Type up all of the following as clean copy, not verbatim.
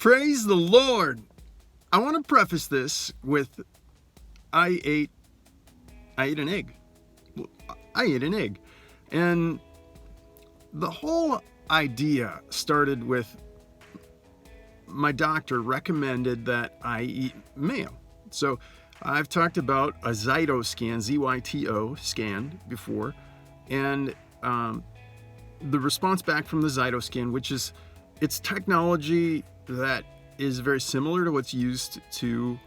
Praise the Lord. I want to preface this with I ate an egg. I ate an egg. And the whole idea started with my doctor recommended that I eat mayo. So I've talked about a Zyto scan, ZYTO scan before, and the response back from the Zyto scan, which is it's technology that is very similar to what's used to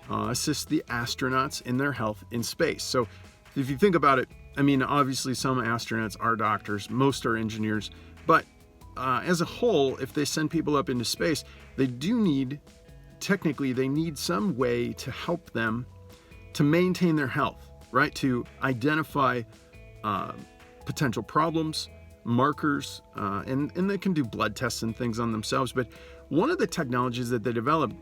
assist the astronauts in their health in space. So if you think about it, I mean, obviously some astronauts are doctors, most are engineers, but as a whole, if they send people up into space, they do need, technically, they need some way to help them to maintain their health, right? To identify potential problems, markers, and they can do blood tests and things on themselves. But one of the technologies that they developed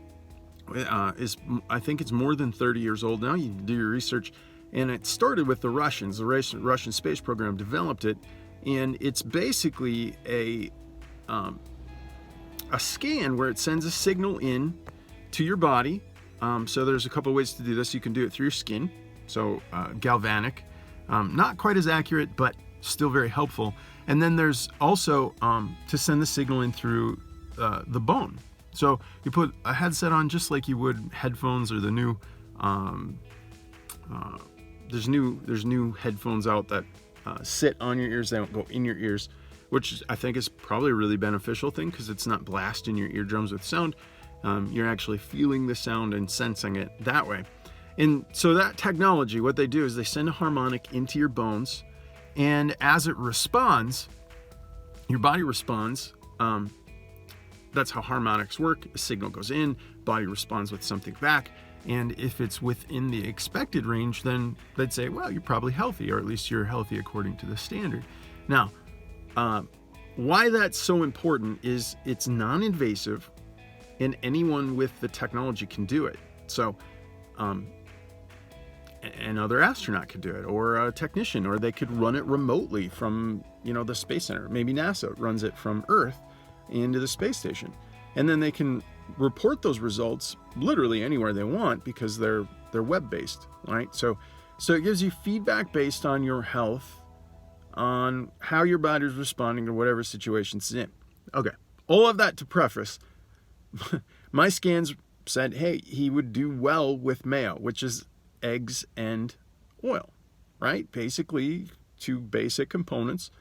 is, I think it's more than 30 years old now. You can do your research. And it started with the Russians. The Russian space program developed it. And it's basically a scan where it sends a signal in to your body. So there's a couple of ways to do this. You can do it through your skin, so galvanic, not quite as accurate, but still very helpful. And then there's also to send the signal in through the bone. So you put a headset on just like you would headphones, or the new there's new headphones out that sit on your ears. They don't go in your ears, which I think is probably a really beneficial thing because it's not blasting your eardrums with sound. You're actually feeling the sound and sensing it that way. And so that technology, what they do is they send a harmonic into your bones, and as it responds, your body responds. That's how harmonics work. A signal goes in, body responds with something back. And if it's within the expected range, then they'd say, well, you're probably healthy, or at least you're healthy according to the standard. Now, why that's so important is it's non-invasive, and anyone with the technology can do it. So, another astronaut could do it, or a technician, or they could run it remotely from, the Space Center. Maybe NASA runs it from Earth into the space station, and then they can report those results literally anywhere they want because they're web-based, right? So it gives you feedback based on your health, on how your body's responding to whatever situation it's in. Okay, all of that to preface, my scans said, hey, he would do well with mayo, which is eggs and oil, right? Basically, two basic components.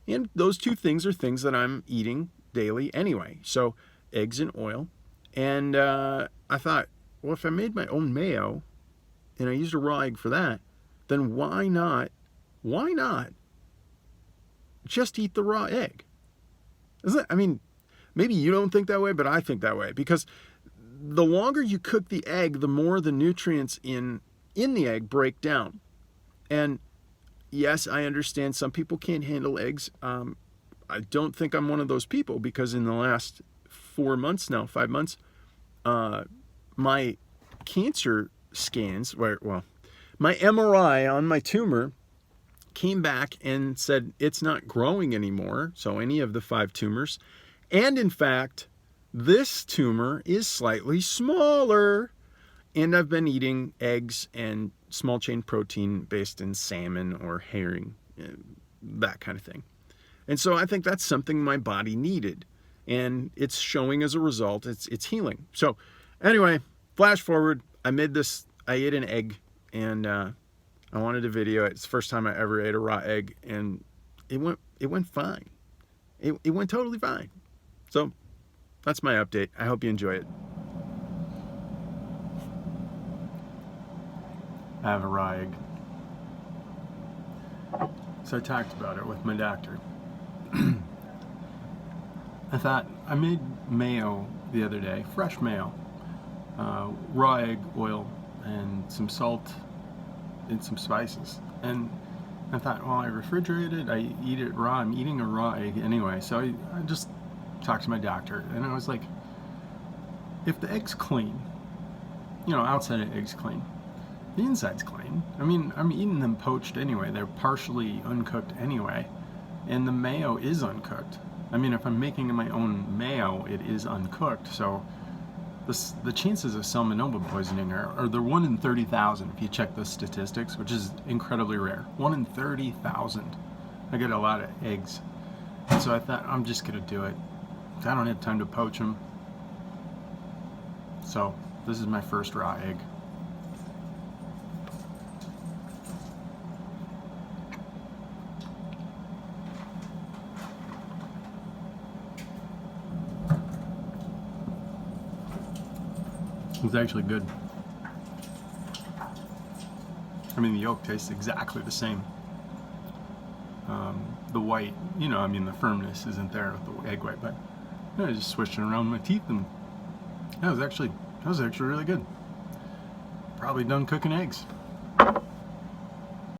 And those two things are things that I'm eating daily anyway. So eggs and oil. And I thought, well, if I made my own mayo and I used a raw egg for that, then why not just eat the raw egg? I mean, maybe you don't think that way, but I think that way, because the longer you cook the egg, the more the nutrients in the egg break down. And yes, I understand some people can't handle eggs. I don't think I'm one of those people, because in the last 5 months, my cancer scans, my MRI on my tumor came back and said it's not growing anymore. So any of the 5 tumors. And in fact, this tumor is slightly smaller. And I've been eating eggs and small chain protein based in salmon or herring, that kind of thing. And so I think that's something my body needed. And it's showing as a result, it's healing. So anyway, flash forward, I ate an egg, and I wanted to video it. It's the first time I ever ate a raw egg, and it went fine. It went totally fine. So that's my update. I hope you enjoy it. I have a raw egg. So I talked about it with my doctor. I thought, I made mayo the other day, fresh mayo, raw egg, oil, and some salt and some spices. And I thought, well, I refrigerate it, I eat it raw, I'm eating a raw egg anyway. So I just talked to my doctor, and I was like, if the egg's clean, outside of egg's clean, the inside's clean. I mean, I'm eating them poached anyway, they're partially uncooked anyway, and the mayo is uncooked. I mean, if I'm making my own mayo, it is uncooked, so the chances of salmonella poisoning are they're 1 in 30,000 if you check the statistics, which is incredibly rare. 1 in 30,000. I get a lot of eggs, so I thought I'm just gonna do it. I don't have time to poach them, so this is my first raw egg. It's actually good. I mean, the yolk tastes exactly the same. The white, I mean, the firmness isn't there with the egg white, but I just switched it around my teeth, and that was actually really good. Probably done cooking eggs.